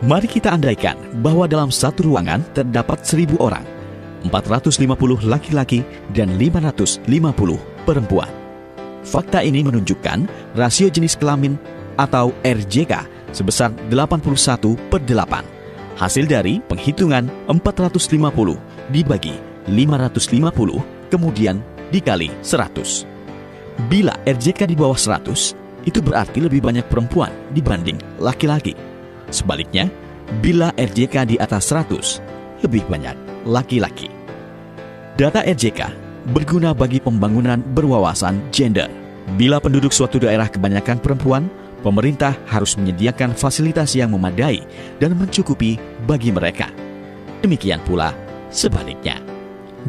Mari kita andaikan bahwa dalam satu ruangan terdapat 1.000 orang, 450 laki-laki dan 550 perempuan. Fakta ini menunjukkan rasio jenis kelamin atau RJK sebesar 81/8. Hasil dari penghitungan 450 dibagi 550 kemudian dikali 100. Bila RJK di bawah 100, itu berarti lebih banyak perempuan dibanding laki-laki. Sebaliknya, bila RJK di atas 100, lebih banyak laki-laki. Data RJK berguna bagi pembangunan berwawasan gender. Bila penduduk suatu daerah kebanyakan perempuan, pemerintah harus menyediakan fasilitas yang memadai dan mencukupi bagi mereka. Demikian pula sebaliknya.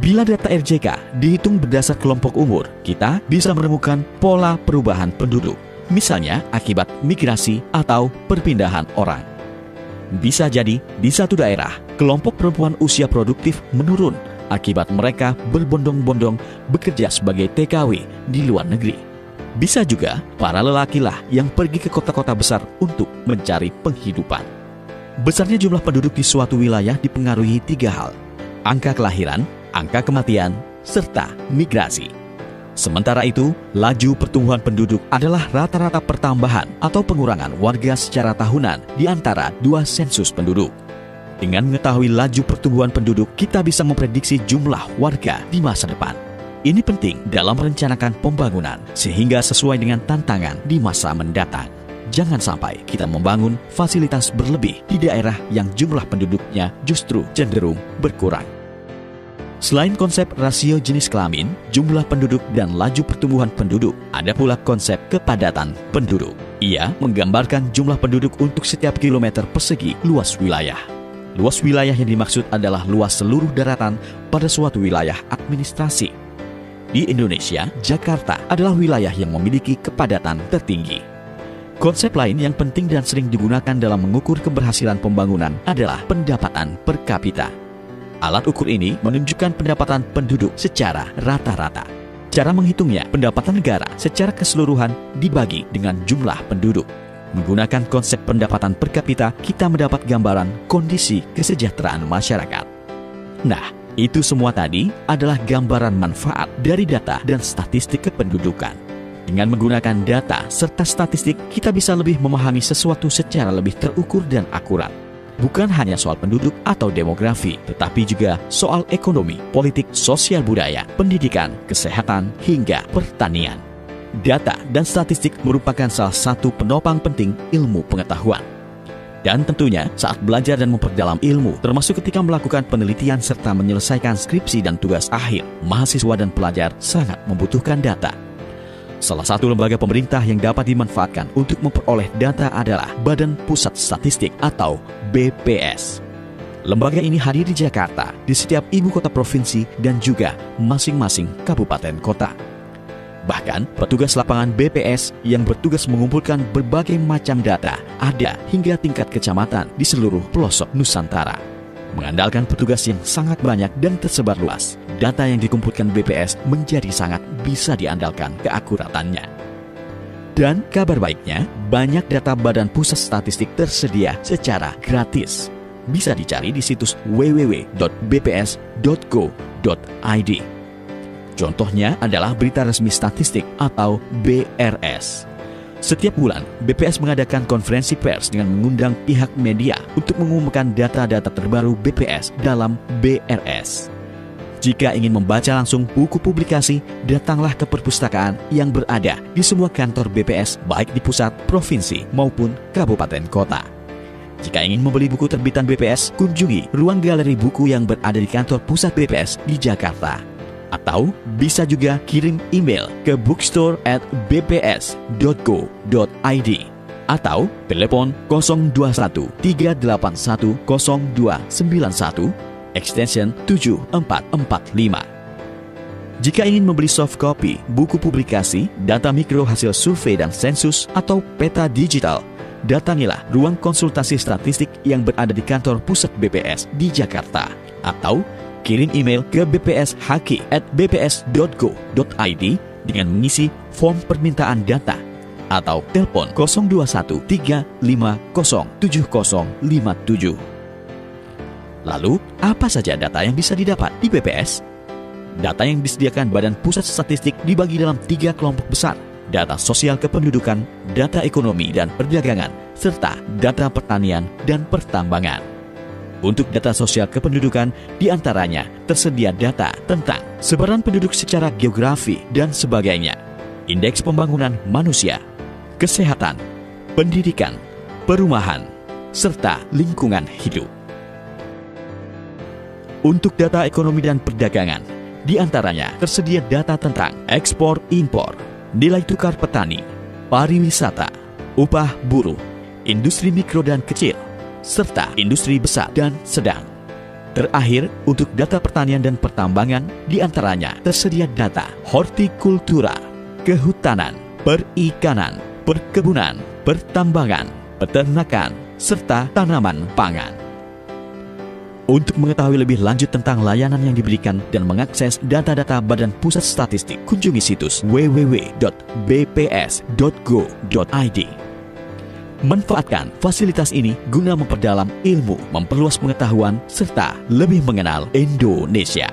Bila data RJK dihitung berdasar kelompok umur, kita bisa menemukan pola perubahan penduduk, misalnya akibat migrasi atau perpindahan orang. Bisa jadi di satu daerah, kelompok perempuan usia produktif menurun akibat mereka berbondong-bondong bekerja sebagai TKW di luar negeri. Bisa juga para lelakilah yang pergi ke kota-kota besar untuk mencari penghidupan. Besarnya jumlah penduduk di suatu wilayah dipengaruhi 3 hal: angka kelahiran, angka kematian, serta migrasi. Sementara itu, laju pertumbuhan penduduk adalah rata-rata pertambahan atau pengurangan warga secara tahunan di antara 2 sensus penduduk. Dengan mengetahui laju pertumbuhan penduduk, kita bisa memprediksi jumlah warga di masa depan. Ini penting dalam merencanakan pembangunan sehingga sesuai dengan tantangan di masa mendatang. Jangan sampai kita membangun fasilitas berlebih di daerah yang jumlah penduduknya justru cenderung berkurang. Selain konsep rasio jenis kelamin, jumlah penduduk, dan laju pertumbuhan penduduk, ada pula konsep kepadatan penduduk. Ia menggambarkan jumlah penduduk untuk setiap kilometer persegi luas wilayah. Luas wilayah yang dimaksud adalah luas seluruh daratan pada suatu wilayah administrasi. Di Indonesia, Jakarta adalah wilayah yang memiliki kepadatan tertinggi. Konsep lain yang penting dan sering digunakan dalam mengukur keberhasilan pembangunan adalah pendapatan per kapita. Alat ukur ini menunjukkan pendapatan penduduk secara rata-rata. Cara menghitungnya, pendapatan negara secara keseluruhan dibagi dengan jumlah penduduk. Menggunakan konsep pendapatan per kapita, kita mendapat gambaran kondisi kesejahteraan masyarakat. Nah, itu semua tadi adalah gambaran manfaat dari data dan statistik kependudukan. Dengan menggunakan data serta statistik, kita bisa lebih memahami sesuatu secara lebih terukur dan akurat. Bukan hanya soal penduduk atau demografi, tetapi juga soal ekonomi, politik, sosial budaya, pendidikan, kesehatan, hingga pertanian. Data dan statistik merupakan salah satu penopang penting ilmu pengetahuan. Dan tentunya saat belajar dan memperdalam ilmu, termasuk ketika melakukan penelitian serta menyelesaikan skripsi dan tugas akhir, mahasiswa dan pelajar sangat membutuhkan data. Salah satu lembaga pemerintah yang dapat dimanfaatkan untuk memperoleh data adalah Badan Pusat Statistik atau BPS. Lembaga ini hadir di Jakarta, di setiap ibu kota provinsi, dan juga masing-masing kabupaten kota. Bahkan, petugas lapangan BPS yang bertugas mengumpulkan berbagai macam data ada hingga tingkat kecamatan di seluruh pelosok Nusantara. Mengandalkan petugas yang sangat banyak dan tersebar luas, data yang dikumpulkan BPS menjadi sangat bisa diandalkan keakuratannya. Dan kabar baiknya, banyak data Badan Pusat Statistik tersedia secara gratis. Bisa dicari di situs www.bps.go.id. Contohnya adalah Berita Resmi Statistik atau BRS. Setiap bulan, BPS mengadakan konferensi pers dengan mengundang pihak media untuk mengumumkan data-data terbaru BPS dalam BRS. Jika ingin membaca langsung buku publikasi, datanglah ke perpustakaan yang berada di semua kantor BPS baik di pusat, provinsi, maupun kabupaten kota. Jika ingin membeli buku terbitan BPS, kunjungi ruang galeri buku yang berada di kantor pusat BPS di Jakarta. Atau bisa juga kirim email ke bookstore@bps.go.id atau telepon 021 381 0291 extension 7445. Jika ingin membeli soft copy, buku publikasi, data mikro hasil survei dan sensus atau peta digital, datangilah ruang konsultasi statistik yang berada di kantor pusat BPS di Jakarta atau kirim email ke bpshaki@bps.go.id dengan mengisi form permintaan data. atau telepon 02135070057. Lalu, apa saja data yang bisa didapat di BPS? Data yang disediakan Badan Pusat Statistik dibagi dalam 3 kelompok besar: data sosial kependudukan, data ekonomi dan perdagangan, serta data pertanian dan pertambangan. Untuk data sosial kependudukan, diantaranya tersedia data tentang sebaran penduduk secara geografi dan sebagainya, indeks pembangunan manusia, kesehatan, pendidikan, perumahan, serta lingkungan hidup. Untuk data ekonomi dan perdagangan, diantaranya tersedia data tentang ekspor-impor, nilai tukar petani, pariwisata, upah buruh, industri mikro dan kecil, serta industri besar dan sedang. Terakhir, untuk data pertanian dan pertambangan, diantaranya tersedia data hortikultura, kehutanan, perikanan, perkebunan, pertambangan, peternakan, serta tanaman pangan. Untuk mengetahui lebih lanjut tentang layanan yang diberikan dan mengakses data-data Badan Pusat Statistik, kunjungi situs www.bps.go.id. Manfaatkan fasilitas ini guna memperdalam ilmu, memperluas pengetahuan, serta lebih mengenal Indonesia.